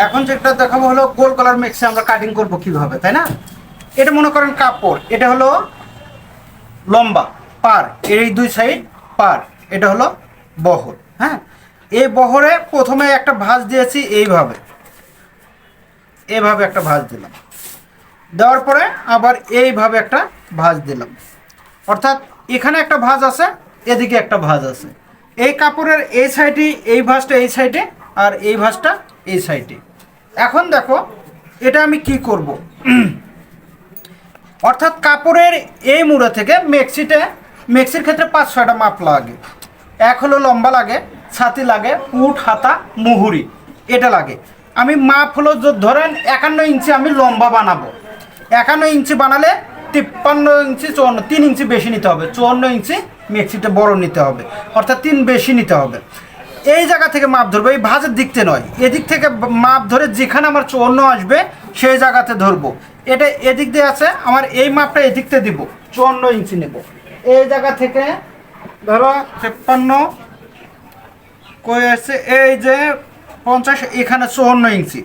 এখন যেটা দেখাবো হলো গোল গলার মেক্সি আমরা কাটিং করব কিভাবে, তাই না? এটা মনে করেন কাপড়, এটা হলো লম্বা পার, এই দুই সাইড পার, এটা হলো বহর। হ্যাঁ, এই বহরে প্রথমে একটা ভাঁজ দিয়েছি এইভাবে, এইভাবে একটা ভাঁজ দিলাম, দেওয়ার পরে আবার এইভাবে একটা ভাঁজ দিলাম, অর্থাৎ এখানে একটা ভাঁজ আছে, এদিকে একটা ভাঁজ আছে। এই কাপড়ের এই সাইডে এই ভাঁজটা এই সাইডে, আর এই ভাঁজটা এই সাইডে। এখন দেখো এটা আমি কি করব। অর্থাৎ কাপড়ের এই মুড়া থেকে মেক্সির ক্ষেত্রে 5-6টা মাপ লাগে। এক হলো লম্বা লাগে, ছাতি লাগে, পুট, হাতা, মুহুরি, এটা লাগে। আমি মাপ হলো ধরেন 51 ইঞ্চি আমি লম্বা বানাবো। 51 ইঞ্চি বানালে 53 ইঞ্চি 54, 3 ইঞ্চি বেশি নিতে হবে। 54 ইঞ্চি মেক্সিটা বড় নিতে হবে, অর্থাৎ 3 বেশি নিতে হবে। এই জায়গা থেকে মাপ ধরবো, এই ভাঁজের দিকতে নয়, এদিক থেকে মাপ ধরে যেখানে আমার 54 আসবে সেই জায়গাতে ধরবো। এটা এদিক দিয়ে আছে, আমার এই মাপটা এদিকতে দিব, 54 ইঞ্চি নেব। এই জায়গা থেকে ধরো 53 কই আছে, এই যে 50, এখানে 54 ইঞ্চি।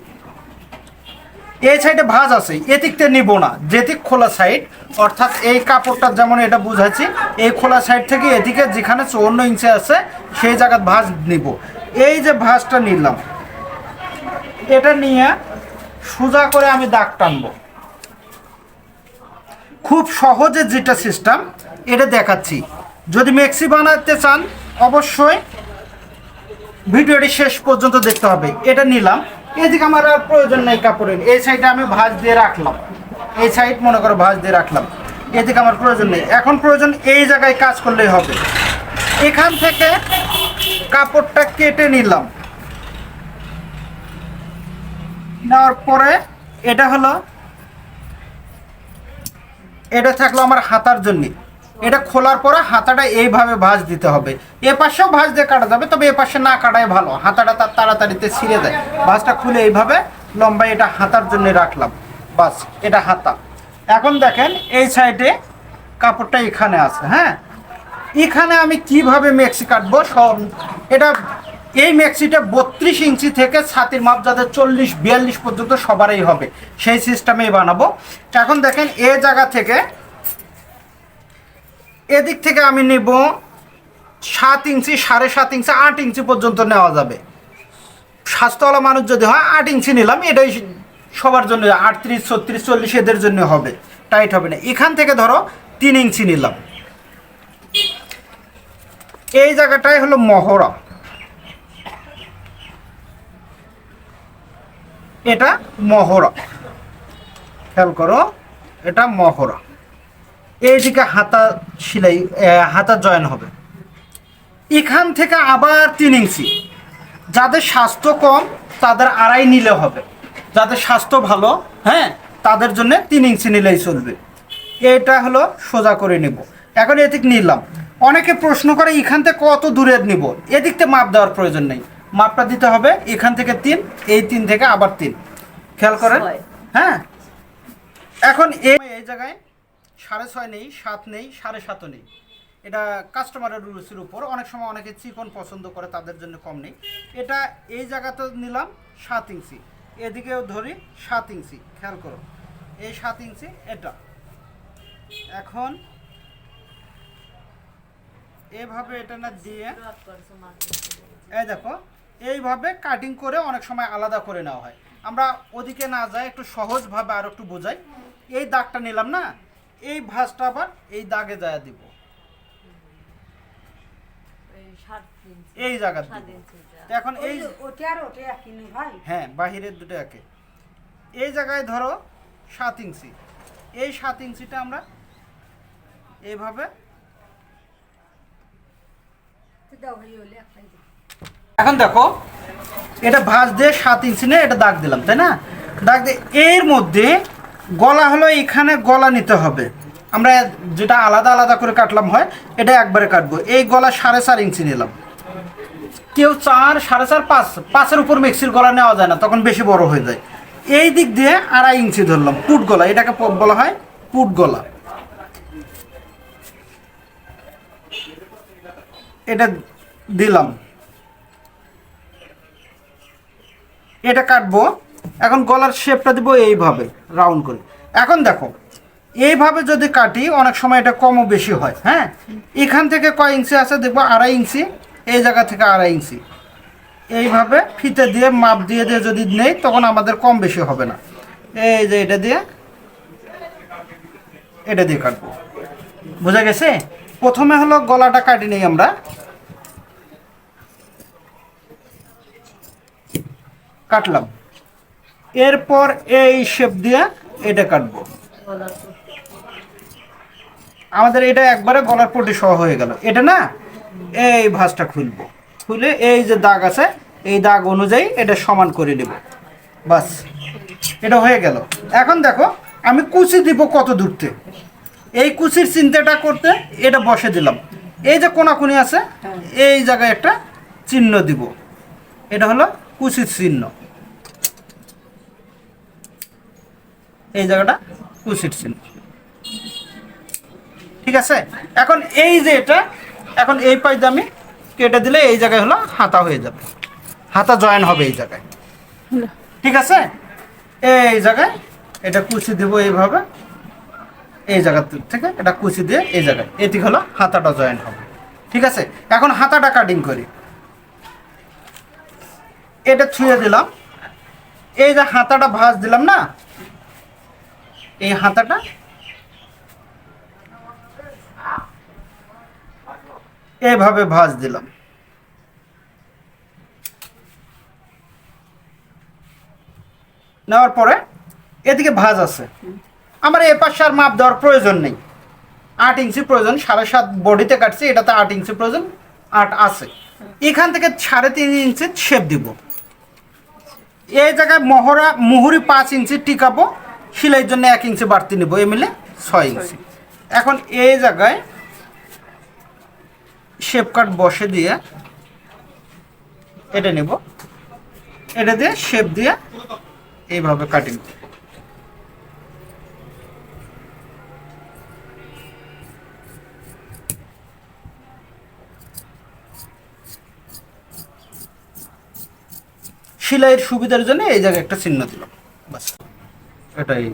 এই সাইডে ভাঁজ আছে, এদিকতে নিব না, যেদিক খোলা সাইড, অর্থাৎ এই কাপড়টা যেমন এটা বুঝাচ্ছি, এই খোলা সাইড থেকে এদিকে যেখানে 54 ইঞ্চি আছে সেই জায়গায় ভাঁজ নিব। এই যে ভাঁজটা নিলাম, এটা নিয়ে সোজা করে আমি দাগ টানবো। খুব সহজে যেটা সিস্টেম এটা দেখাচ্ছি। যদি মেক্সি বানাতে চান অবশ্যই ভিডিওটি শেষ পর্যন্ত দেখতে হবে। এটা নিলাম, এদিকে আমার আর প্রয়োজন নেই কাপড়ের, এই সাইডে আমি ভাঁজ দিয়ে রাখলাম, এই সাইড মনে করো ভাঁজ দিয়ে রাখলাম, এদিকে আমার প্রয়োজন নেই। এখন প্রয়োজন এই জায়গায় কাজ করলেই হবে। এখান থেকে কাপড়টা কেটে নিলাম, নেওয়ার পরে এটা হলো, এটা থাকলো আমার হাতার জন্য। এটা খোলার পরে হাতাটা এইভাবে ভাঁজ দিতে হবে। এ পাশেও ভাঁজ দিয়ে কাটা যাবে, তবে এ পাশে না কাটাই ভালো, হাতাটা তার তাড়াতাড়িতে ছিঁড়ে যায়। ভাঁজটা খুলে এইভাবে লম্বা এটা হাতার জন্য রাখলাম, বাস এটা হাতা। এখন দেখেন এই সাইডে কাপড়টা এখানে আছে। হ্যাঁ, এখানে আমি কিভাবে মেক্সি কাটবো সব, এটা এই মেক্সিটা 32 ইঞ্চি থেকে ছাতির মাপ যাতে 40-42 পর্যন্ত সবারই হবে সেই সিস্টেমেই বানাবো। এখন দেখেন এই জায়গা থেকে এদিক থেকে আমি নেব 7 ইঞ্চি, 7.5 ইঞ্চি, 8 ইঞ্চি পর্যন্ত নেওয়া যাবে। স্বাস্থ্যওয়ালা মানুষ যদি হয় 8 ইঞ্চি নিলাম, এটাই সবার জন্য। 38, 36, 40 এদের জন্য হবে, টাইট হবে না। এখান থেকে ধরো 3 ইঞ্চি নিলাম, এই জায়গাটাই হলো মহড়া, এটা মহড়া, খেয়াল করো, এটা মহড়া। এইদিকে হাতা সেলাই, হাতা জয়েন হবে। এখান থেকে আবার 3 ইঞ্চি, যাদের স্বাস্থ্য কম তাদের 2.5 নিলে হবে, যাদের স্বাস্থ্য ভালো হ্যাঁ তাদের জন্য 3 ইঞ্চি নিলেই চলবে। এটা হলো সোজা করে নেব। এখন এদিক নিলাম, অনেকে প্রশ্ন করে এখান থেকে কত দূরে নিব, এদিকতে মাপ দেওয়ার প্রয়োজন নেই, মাপটা দিতে হবে এখান থেকে 3, এই 3 থেকে আবার 3, খেয়াল করেন। হ্যাঁ, এখন এই জায়গায় 6.5 নেই, 7 নেই, 7.5 নেই, এটা কাস্টমারের রুলসের উপর। অনেক সময় অনেকে চিকন পছন্দ করে, তাদের জন্য কম নেই। এটা এই জায়গাতে নিলাম 7 ইঞ্চি, এদিকেও ধরি 7 ইঞ্চি, খেয়াল করো এই 7 ইঞ্চি এটা। এখন এভাবে এটা না দিয়ে এই দেখো এইভাবে কাটিং করে অনেক সময় আলাদা করে নেওয়া হয়। আমরা ওদিকে না যাই, একটু সহজভাবে আর একটু বোঝাই। এই দাগটা নিলাম না, এই ভাঁজটা আবার এই দাগে যায় দিব, এই জায়গা। এখন এই হ্যাঁ বাহিরের দুটো একে, এই জায়গায় ধরো 7 ইঞ্চি, এই 7 ইঞ্চিটা আমরা এইভাবে। এখন দেখো এটা ভাঁজ দিয়ে 7 ইঞ্চি নিয়ে এটা দাগ দিলাম, তাই না? দাগ দিয়ে এর মধ্যে গলা হলো, এখানে গলা নিতে হবে। আমরা যেটা আলাদা আলাদা করে কাটলাম হয়, এটা একবারে কাটবো। এই গলা 4.5 ইঞ্চি নিলাম। কেউ 4, 4.5, 5, 5-এর উপর মেক্সির গলা নেওয়া যায় না, তখন বেশি বড় হয়ে যায়। এই দিক দিয়ে 2.5 ইঞ্চি ধরলাম, পুট গলা, এটাকে বলা হয় পুট গলা। এটা দিলাম, এটা কাটবো। এখন গলার শেপটা দিব এইভাবে রাউন্ড করে। এখন দেখো এইভাবে যদি কাটি অনেক সময় এটা কমও বেশি হয়। হ্যাঁ, এখান থেকে কয় ইঞ্চি আছে দেখবো, 2.5 ইঞ্চি, এই জায়গা থেকে 2.5 ইঞ্চি, এইভাবে ফিতে দিয়ে মাপ দিয়ে দিয়ে যদি নেই তখন আমাদের কম বেশি হবে না। এই যে এটা দিয়ে কাটবো। বোঝা গেছে? প্রথমে হলো গলাটা কাটি নেই আমরা, কাটলাম, এরপর এই শেপ দিয়ে এটা কাটবো। আমাদের এটা একবারে গলার পটি সহ হয়ে গেল। এটা না, এই ভাঁজটা খুলবো, খুলে এই যে দাগ আছে এই দাগ অনুযায়ী এটা সমান করে নেব। বাস, এটা হয়ে গেল। এখন দেখো আমি কুচি দিব কত দূরতে, এই কুচির চিন্তাটা করতে এটা বসে দিলাম। এই যে কোনাকুনি আছে এই জায়গায় একটা চিহ্ন দিব, এটা হলো কুচির চিহ্ন। এই জায়গাটা কুচির চিহ্ন, ঠিক আছে? এখন এই যে এটা, এখন এই পাইতে আমি কেটে দিলে এই জায়গায় হলো হাতা হয়ে যাবে, হাতা জয়েন হবে এই জায়গায়, ঠিক আছে? এই জায়গায় এটা কুচি দিব এইভাবে, এই জায়গা থেকে এটা কুচি দিয়ে এই জায়গায়, এটি হলো হাতাটা জয়েন হবে, ঠিক আছে? এখন হাতাটা কাটিং করি। এটা ছুঁয়ে দিলাম, এই যে হাতাটা ভাঁজ দিলাম না, এই হাতাটা এইভাবে ভাঁজ দিলাম। নেওয়ার পরে এদিকে ভাঁজ আছে, আমার এ পাশে আর মাপ দেওয়ার প্রয়োজন নেই। 8 ইঞ্চি প্রয়োজন, 7.5 বডিতে কাটছি, এটাতে 8 ইঞ্চি প্রয়োজন, 8 আছে। এখান থেকে 3.5 ইঞ্চি শেপ দিব। এই জায়গায় মুহুরি 5 ইঞ্চি টিকাবো, সেলাইয়ের জন্য 1 ইঞ্চি বাড়তি নিব, এ মিলে 6 ইঞ্চি। এখন এই জায়গায় শেপ কাট বসে দিয়ে এটা নেব, এটা দিয়ে শেপ দিয়ে এইভাবে কাটিং। সেলাইয়ের সুবিধার জন্য এই জায়গায় একটা চিহ্ন দিলাম, বাস, এটাই।